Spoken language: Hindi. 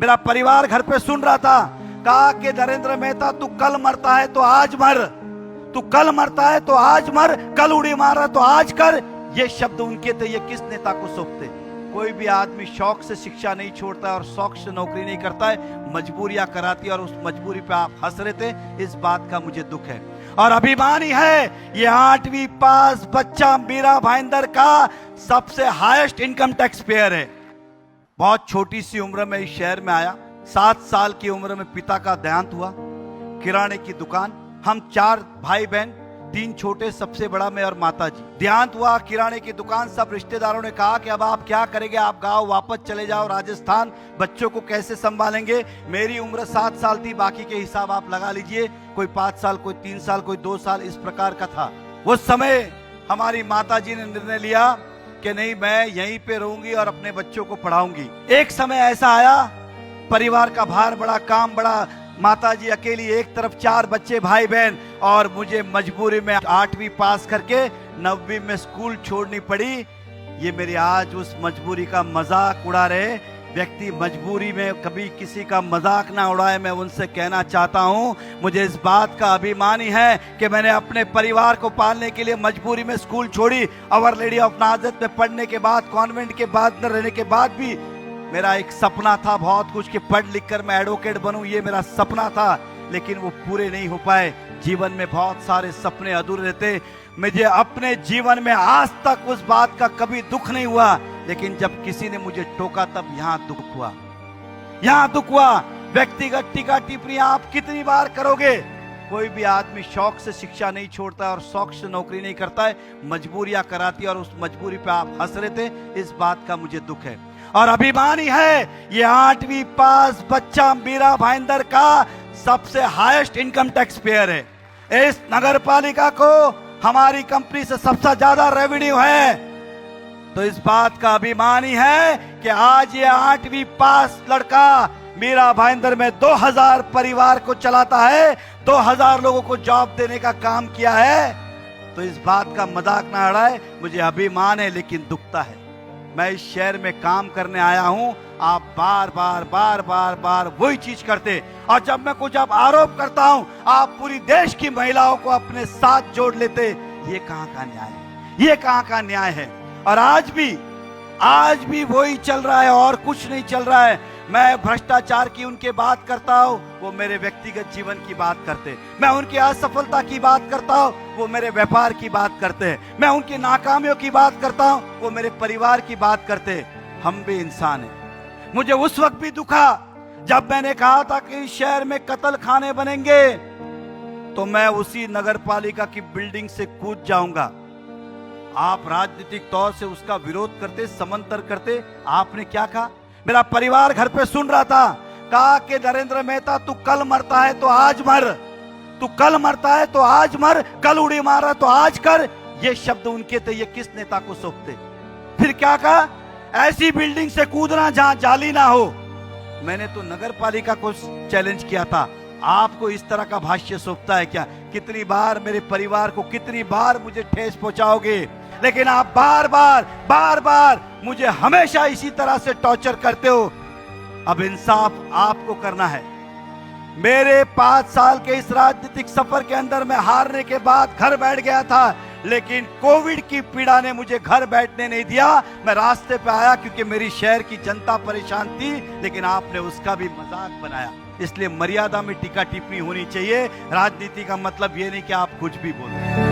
मेरा परिवार घर पे सुन रहा था, कहा कि नरेंद्र मेहता तू कल मरता है तो आज मर, तू कल मरता है तो आज मर, कल उड़ी मारा तो आज कर। ये शब्द उनके थे, ये किस नेता को सौंपते? कोई भी आदमी शौक से शिक्षा नहीं छोड़ता और शौक से नौकरी नहीं करता है, मजबूरियां कराती और उस मजबूरी पे आप हंस रहे थे, इस बात का मुझे दुख है। और अभिमान ही है ये 8वीं पास बच्चा मीरा भाईंदर का सबसे हाईएस्ट इनकम टैक्स पेयर है। बहुत छोटी सी उम्र में इस शहर में आया, 7 साल की उम्र में पिता का देहांत हुआ, किराने की दुकान, हम 4 भाई बहन, 3 छोटे, सबसे बड़ा मैं और माता जी। देहांत हुआ, किराने की दुकान, सब रिश्तेदारों ने कहा कि अब आप क्या करेंगे, आप गांव वापस चले जाओ राजस्थान, बच्चों को कैसे संभालेंगे। मेरी उम्र 7 साल थी, बाकी के हिसाब आप लगा लीजिए, कोई 5 साल, कोई 3 साल, कोई 2 साल, इस प्रकार का था। उस समय हमारी माता जी ने निर्णय लिया कि नहीं, मैं यहीं पे रहूंगी और अपने बच्चों को पढ़ाऊंगी। एक समय ऐसा आया, परिवार का भार बड़ा, काम बड़ा, माता जी अकेली, एक तरफ 4 बच्चे भाई बहन, और मुझे मजबूरी में 8वीं पास करके 9वीं में स्कूल छोड़नी पड़ी। ये मेरी आज उस मजबूरी का मजाक उड़ा रहे व्यक्ति, मजबूरी में कभी किसी का मजाक ना उड़ाए। मैं उनसे कहना चाहता हूं, मुझे इस बात का अभिमान ही है कि मैंने अपने परिवार को पालने के लिए मजबूरी में स्कूल छोड़ी। आवर लेडी ऑफ नाजरत में पढ़ने के बाद, कॉन्वेंट के बाद न रहने के बाद भी मेरा एक सपना था बहुत कुछ कि पढ़ लिख कर मैं एडवोकेट बनूं, ये मेरा सपना था, लेकिन वो पूरे नहीं हो पाए। जीवन में बहुत सारे सपने अधूरे रहते। मुझे अपने जीवन में आज तक उस बात का कभी दुख नहीं हुआ, लेकिन जब किसी ने मुझे टोका तब यहाँ दुख हुआ, यहाँ दुख हुआ। व्यक्तिगत टीका टिप्पणी आप कितनी बार करोगे? कोई भी आदमी शौक से शिक्षा नहीं छोड़ता और शौक से नौकरी नहीं करता है, मजबूरियां कराती और उस मजबूरी पे आप हंस रहे थे, इस बात का मुझे दुख है। और अभिमान ही है ये 8वीं पास बच्चा मीरा भाईंदर का सबसे हाईएस्ट इनकम टैक्स पेयर है। इस नगर पालिका को हमारी कंपनी से सबसे ज्यादा रेवेन्यू है, तो इस बात का अभिमान ही है कि आज ये 8वीं पास लड़का मीरा भाईंदर में 2000 परिवार को चलाता है, 2000 लोगों को जॉब देने का काम किया है। तो इस बात का मजाक ना उड़ाए, मुझे अभिमान है लेकिन दुखता है। मैं इस शहर में काम करने आया हूं, आप बार बार वही चीज करते, और जब मैं कुछ अब आरोप करता हूं, आप पूरी देश की महिलाओं को अपने साथ जोड़ लेते। ये कहां का न्याय है? ये कहां का न्याय है? और आज भी वही चल रहा है और कुछ नहीं चल रहा है। मैं भ्रष्टाचार की उनके बात करता हूं, वो मेरे व्यक्तिगत जीवन की बात करते। मैं उनकी असफलता की बात करता हूं, वो मेरे व्यापार की बात करते हैं। मैं उनकी नाकामियों की बात करता हूं, वो मेरे परिवार की बात करते। हम भी इंसान हैं। मुझे उस वक्त भी दुखा जब मैंने कहा था कि इस शहर में कत्ल खाने बनेंगे, तो मैं उसी नगर पालिका की बिल्डिंग से कूद जाऊंगा। आप राजनीतिक तौर से उसका विरोध करते, समर्थन करते। आपने क्या कहा? मेरा परिवार घर पे सुन रहा था, कहा कि नरेंद्र मेहता तू कल मरता है तो आज मर, तू कल मरता है तो आज मर, कल उड़ी मारा तो आज कर। ये शब्द उनके थे, ये किस नेता को सौंपते? फिर क्या कहा? ऐसी बिल्डिंग से कूदना जहां जाली ना हो। मैंने तो नगर पालिका को चैलेंज किया था, आपको इस तरह का भाष्य सौंपता है क्या? कितनी बार मेरे परिवार को, कितनी बार मुझे ठेस पहुंचाओगे? लेकिन आप बार बार मुझे हमेशा इसी तरह से टॉर्चर करते हो। अब इंसाफ आपको करना है। मेरे 5 साल के इस राजनीतिक सफर के अंदर मैं हारने के बाद घर बैठ गया था, लेकिन कोविड की पीड़ा ने मुझे घर बैठने नहीं दिया। मैं रास्ते पे आया क्योंकि मेरी शहर की जनता परेशान थी, लेकिन आपने उसका भी मजाक बनाया। इसलिए मर्यादा में टीका टिप्पणी होनी चाहिए। राजनीति का मतलब ये नहीं कि आप कुछ भी बोलते हैं।